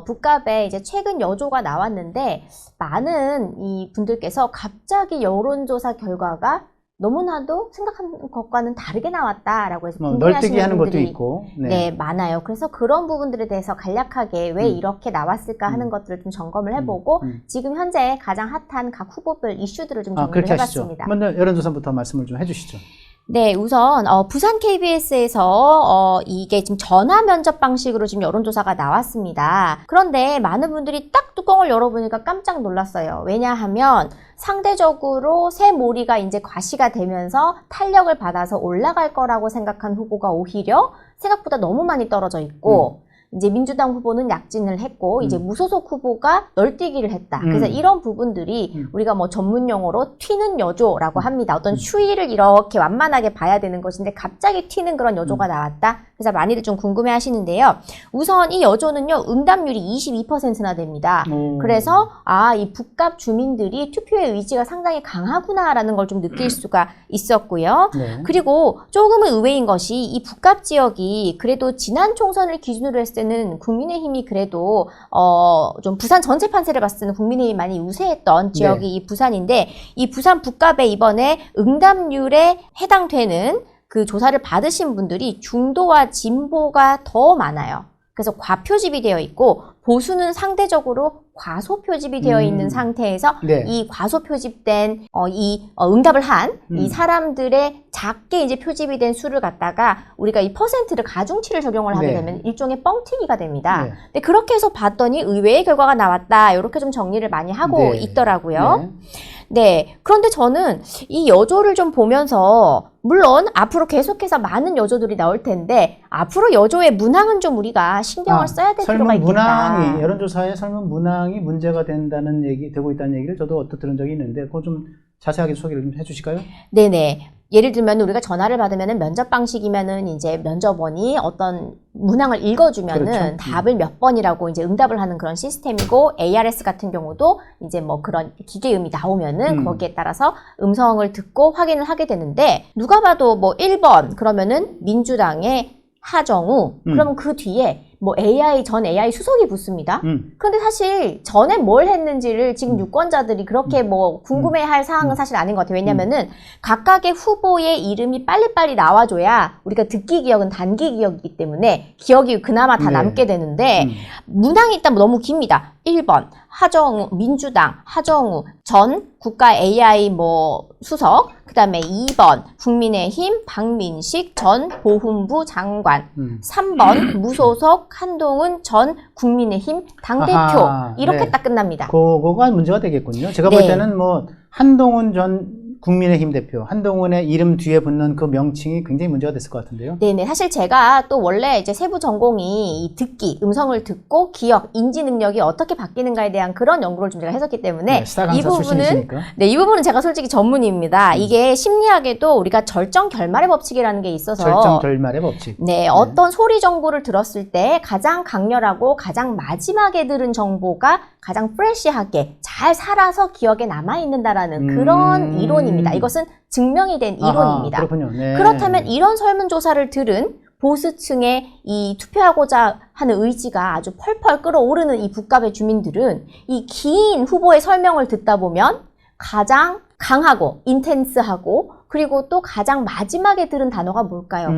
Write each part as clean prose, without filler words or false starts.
북갑에 이제 최근 여조가 나왔는데 많은 이 분들께서 갑자기 여론조사 결과가 너무나도 생각한 것과는 다르게 나왔다라고 해서 널뛰기 하는 것도 분들이 있고 네, 많아요. 그래서 그런 부분들에 대해서 간략하게 왜 이렇게 나왔을까 하는 것들을 좀 점검을 해보고 지금 현재 가장 핫한 각 후보별 이슈들을 좀 정리를 해봤습니다. 먼저 여론조사부터 말씀을 좀 해주시죠. 네, 우선 부산 KBS에서 이게 지금 전화 면접 방식으로 지금 여론조사가 나왔습니다. 그런데 많은 분들이 딱 뚜껑을 열어보니까 깜짝 놀랐어요. 왜냐하면 상대적으로 새 몰이가 이제 과시가 되면서 탄력을 받아서 올라갈 거라고 생각한 후보가 오히려 생각보다 너무 많이 떨어져 있고 이제 민주당 후보는 약진을 했고 이제 무소속 후보가 널뛰기를 했다. 그래서 이런 부분들이 우리가 뭐 전문 용어로 튀는 여조라고 합니다. 어떤 추이를 이렇게 완만하게 봐야 되는 것인데 갑자기 튀는 그런 여조가 나왔다. 그래서 많이들 좀 궁금해 하시는데요. 우선 이 여조는요. 응답률이 22%나 됩니다. 그래서 이 북갑 주민들이 투표의 의지가 상당히 강하구나라는 걸 좀 느낄 수가 있었고요. 네. 그리고 조금은 의외인 것이 이 북갑 지역이 그래도 지난 총선을 기준으로 했을 때는 국민의힘이 그래도 좀 부산 전체 판세를 봤을 때는 국민의힘이 많이 우세했던 지역이 이 부산인데 이 부산 북갑에 이번에 응답률에 해당되는 그 조사를 받으신 분들이 중도와 진보가 더 많아요. 그래서 과표집이 되어 있고 보수는 상대적으로 과소표집이 되어 있는 상태에서 이 과소표집된 응답을 한 이 사람들의 작게 이제 표집이 된 수를 갖다가 우리가 이 퍼센트를 가중치를 적용을 하게 되면 일종의 뻥튀기가 됩니다. 근데 그렇게 해서 봤더니 의외의 결과가 나왔다. 이렇게 좀 정리를 많이 하고 있더라고요. 네. 그런데 저는 이 여조를 좀 보면서 물론 앞으로 계속해서 많은 여조들이 나올 텐데 앞으로 여조의 문항은 좀 우리가 신경을 써야 될 필요가 있겠다. 여론조사에 설문 문항이 문제가 되고 있다는 얘기를 저도 어떻게 들은 적이 있는데 그거 좀 자세하게 소개를 좀 해주실까요? 네네. 예를 들면 우리가 전화를 받으면은 면접 방식이면은 이제 면접원이 어떤 문항을 읽어주면은 답을 몇 번이라고 이제 응답을 하는 그런 시스템이고 ARS 같은 경우도 이제 뭐 그런 기계음이 나오면은 거기에 따라서 음성을 듣고 확인을 하게 되는데 누가 봐도 뭐 1번 그러면은 민주당의 하정우 그러면 그 뒤에 뭐 전 AI 수석이 붙습니다. 그런데 사실 전에 뭘 했는지를 지금 유권자들이 그렇게 뭐 궁금해할 사항은 사실 아닌 것 같아요. 왜냐면은 각각의 후보의 이름이 빨리빨리 나와줘야 우리가 듣기 기억은 단기 기억이기 때문에 기억이 그나마 다 남게 되는데 문항이 일단 너무 깁니다. 1번 하정우 민주당 하정우 전 국가 AI 뭐 수석 그 다음에 2번 국민의힘 박민식 전 보훈부 장관 3번 무소속 한동훈 전 국민의힘 당대표 이렇게 딱 끝납니다. 그거가 문제가 되겠군요. 제가 볼 때는 뭐 한동훈 전 국민의힘 대표, 한동훈의 이름 뒤에 붙는 그 명칭이 굉장히 문제가 됐을 것 같은데요. 네네. 사실 제가 또 원래 이제 세부 전공이 이 듣기, 음성을 듣고 기억, 인지 능력이 어떻게 바뀌는가에 대한 그런 연구를 좀 제가 했었기 때문에 이 부분은 제가 솔직히 전문입니다. 이게 심리학에도 우리가 절정 결말의 법칙이라는 게 있어서 절정 결말의 법칙. 네, 어떤 소리 정보를 들었을 때 가장 강렬하고 가장 마지막에 들은 정보가 가장 프레시하게 잘 살아서 기억에 남아있는다라는 그런 이론입니다. 이것은 증명이 된 이론입니다. 그렇군요. 네. 그렇다면 이런 설문조사를 들은 보수층의 이 투표하고자 하는 의지가 아주 펄펄 끓어오르는 이 북갑의 주민들은 이 긴 후보의 설명을 듣다 보면 가장 강하고 인텐스하고 그리고 또 가장 마지막에 들은 단어가 뭘까요?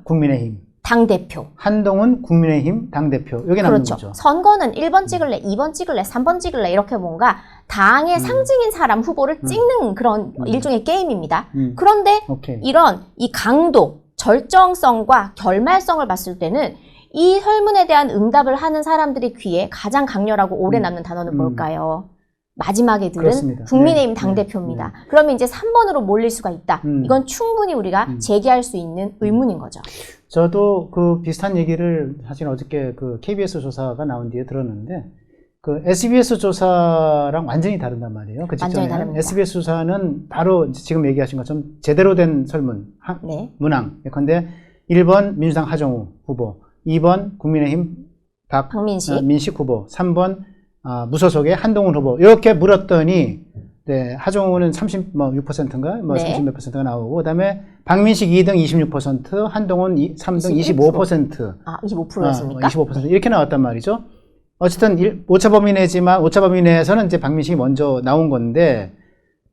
국민의힘 당대표. 한동훈 국민의힘 당대표. 여기 남는 거죠. 선거는 1번 찍을래, 2번 찍을래, 3번 찍을래 이렇게 뭔가 당의 상징인 사람 후보를 찍는 그런 일종의 게임입니다. 그런데 이런 이 강도, 절정성과 결말성을 봤을 때는 이 설문에 대한 응답을 하는 사람들의 귀에 가장 강렬하고 오래 남는 단어는 뭘까요? 마지막에 들은 국민의힘 당대표입니다. 그러면 이제 3번으로 몰릴 수가 있다. 이건 충분히 우리가 제기할 수 있는 의문인 거죠. 저도 그 비슷한 얘기를 사실 어저께 그 KBS 조사가 나온 뒤에 들었는데 그 SBS 조사랑 완전히 다른단 말이에요. 그 직전에 SBS 조사는 바로 지금 얘기하신 것처럼 제대로 된 설문, 문항. 예컨대 1번 민주당 하정우 후보, 2번 국민의힘 박민식 후보, 3번 무소속의 한동훈 후보 이렇게 물었더니 네, 하정우는 36%인가? 뭐 네. 30몇 %가 나오고, 그 다음에 박민식 2등 26%, 한동훈 3등 25%. 아, 25%였습니까? 25% 이렇게 나왔단 말이죠. 어쨌든 오차범위 내지만 오차범위 내에서는 이제 박민식이 먼저 나온 건데,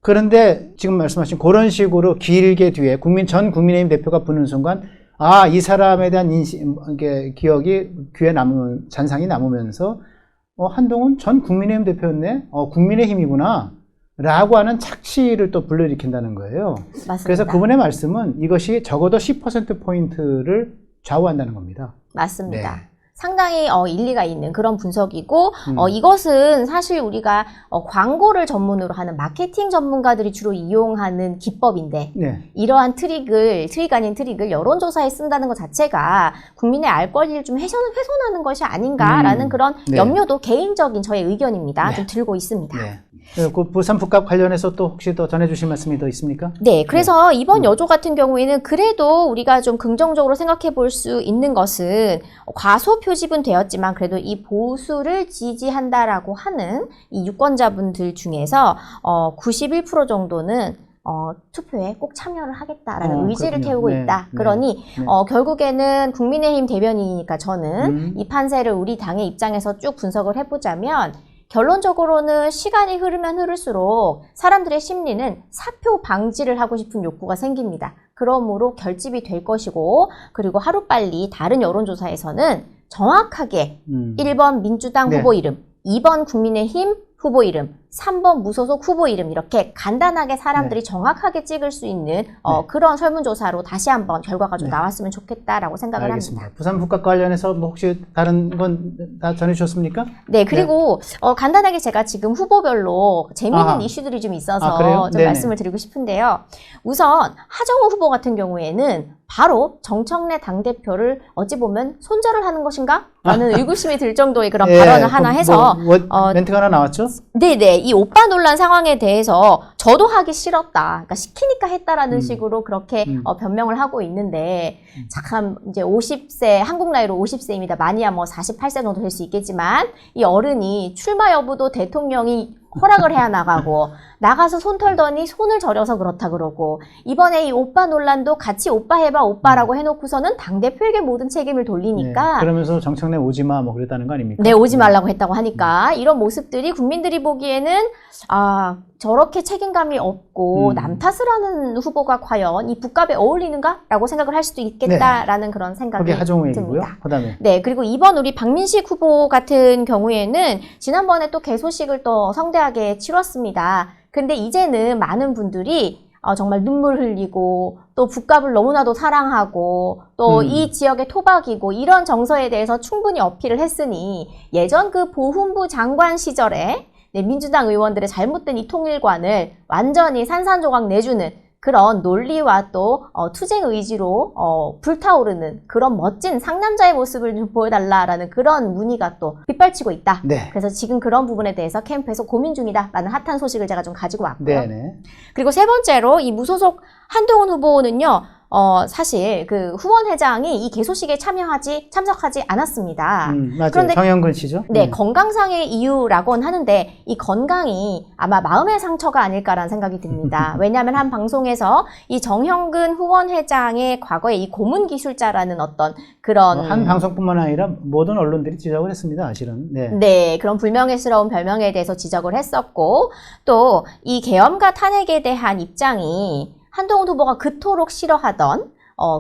그런데 지금 말씀하신 그런 식으로 길게 뒤에 전 국민의힘 대표가 붙는 순간, 아, 이 사람에 대한 기억이 귀에 잔상이 남으면서, 한동훈 전 국민의힘 대표였네? 국민의힘이구나. 라고 하는 착시를 또 불러일으킨다는 거예요. 맞습니다. 그래서 그분의 말씀은 이것이 적어도 10%포인트를 좌우한다는 겁니다. 맞습니다. 네. 상당히 일리가 있는 그런 분석이고 이것은 사실 우리가 광고를 전문으로 하는 마케팅 전문가들이 주로 이용하는 기법인데 네. 이러한 트릭 아닌 트릭을 여론조사에 쓴다는 것 자체가 국민의 알 권리를 좀 훼손하는 것이 아닌가라는 그런 네. 염려도 개인적인 저의 의견입니다. 네. 좀 들고 있습니다. 네. 그 부산 북값 관련해서 또 혹시 더 전해주실 말씀이 더 있습니까? 네, 그래서 이번 여조 같은 경우에는 그래도 우리가 좀 긍정적으로 생각해 볼 수 있는 것은 과소 표집은 되었지만 그래도 이 보수를 지지한다라고 하는 이 유권자분들 중에서 91% 정도는 투표에 꼭 참여를 하겠다라는 의지를 그렇군요. 태우고 네, 있다. 네, 그러니 네. 결국에는 국민의힘 대변인이니까 저는 이 판세를 우리 당의 입장에서 쭉 분석을 해보자면 결론적으로는 시간이 흐르면 흐를수록 사람들의 심리는 사표 방지를 하고 싶은 욕구가 생깁니다. 그러므로 결집이 될 것이고 그리고 하루빨리 다른 여론조사에서는 정확하게 1번 민주당 네. 후보 이름, 2번 국민의힘 후보 이름, 3번 무소속 후보 이름 이렇게 간단하게 사람들이 정확하게 찍을 수 있는 그런 설문조사로 다시 한번 결과가 좀 나왔으면 좋겠다라고 생각을 알겠습니다. 합니다. 부산 북값 관련해서 뭐 혹시 다른 건 다 전해주셨습니까? 네, 그리고 간단하게 제가 지금 후보별로 재미있는 이슈들이 좀 있어서 좀 네네. 말씀을 드리고 싶은데요. 우선 하정우 후보 같은 경우에는 바로 정청래 당대표를 어찌 보면 손절을 하는 것인가? 라는 의구심이 들 정도의 그런 발언을 하나 해서 멘트가 하나 나왔죠? 네네, 이 오빠 논란 상황에 대해서 저도 하기 싫었다. 그러니까 시키니까 했다라는 식으로 그렇게 변명을 하고 있는데 참 이제 50세, 한국 나이로 50세입니다. 많이야 뭐 48세 정도 될 수 있겠지만 이 어른이 출마 여부도 대통령이 허락을 해야 나가서 손 털더니 손을 저려서 그렇다 그러고 이번에 이 오빠 논란도 같이 오빠 해봐 오빠라고 해놓고서는 당대표에게 모든 책임을 돌리니까 네, 그러면서 정청래 오지마 뭐 그랬다는 거 아닙니까? 네, 오지 말라고 했다고 하니까 이런 모습들이 국민들이 보기에는 저렇게 책임감이 없고 남 탓을 하는 후보가 과연 이 북값에 어울리는가? 라고 생각을 할 수도 있겠다라는 그런 생각이 그게 하정우 얘기고요. 듭니다. 그다음에 네, 그리고 이번 우리 박민식 후보 같은 경우에는 지난번에 또 개소식을 또 성대하게 치렀습니다. 근데 이제는 많은 분들이 정말 눈물 흘리고 또 북값을 너무나도 사랑하고 또 이 지역의 토박이고 이런 정서에 대해서 충분히 어필을 했으니 예전 그 보훈부 장관 시절에 민주당 의원들의 잘못된 이 통일관을 완전히 산산조각 내주는 그런 논리와 또 투쟁 의지로 불타오르는 그런 멋진 상남자의 모습을 좀 보여달라라는 그런 문의가 또 빗발치고 있다. 네. 그래서 지금 그런 부분에 대해서 캠프에서 고민 중이다라는 핫한 소식을 제가 좀 가지고 왔고요. 네네. 그리고 세 번째로 이 무소속 한동훈 후보는요. 사실 그 후원회장이 이 개소식에 참석하지 않았습니다. 맞아요. 그런데 정영근 씨죠? 네, 건강상의 이유라고는 하는데 이 건강이 아마 마음의 상처가 아닐까라는 생각이 듭니다. 왜냐하면 한 방송에서 이 정형근 후원회장의 과거에 이 고문 기술자라는 어떤 그런 한 방송뿐만 아니라 모든 언론들이 지적을 했습니다. 사실은. 네. 네, 그런 불명예스러운 별명에 대해서 지적을 했었고 또 이 계엄과 탄핵에 대한 입장이 한동훈 후보가 그토록 싫어하던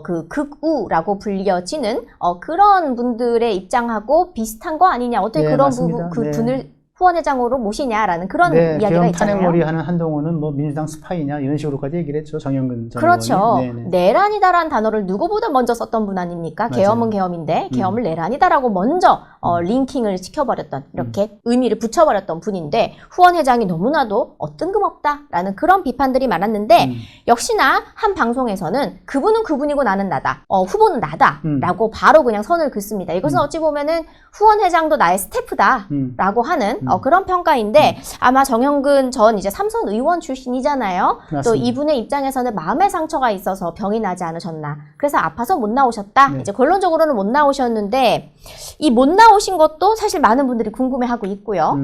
그 극우라고 불려지는 그런 분들의 입장하고 비슷한 거 아니냐 어떻게 네, 그런 맞습니다. 네. 분을 후원회장으로 모시냐라는 그런 이야기가 계엄 있잖아요. 탄핵몰이 하는 한동훈은 뭐 민주당 스파이냐 이런 식으로까지 얘기를 했죠. 정영근 전 그렇죠. 의원이. 내란이다라는 단어를 누구보다 먼저 썼던 분 아닙니까? 맞아요. 계엄은 계엄인데 계엄을 내란이다라고 먼저 링킹을 시켜버렸던 이렇게 의미를 붙여버렸던 분인데 후원회장이 너무나도 뜬금없다라는 그런 비판들이 많았는데 역시나 한 방송에서는 그분은 그분이고 나는 나다. 후보는 나다라고 바로 그냥 선을 긋습니다. 이것은 어찌 보면은 후원회장도 나의 스태프다라고 하는 그런 평가인데 아마 정영근 전 이제 삼선 의원 출신이잖아요. 맞습니다. 또 이분의 입장에서는 마음의 상처가 있어서 병이 나지 않으셨나. 그래서 아파서 못 나오셨다. 네. 이제 결론적으로는 못 나오셨는데 이 못 나오신 것도 사실 많은 분들이 궁금해하고 있고요.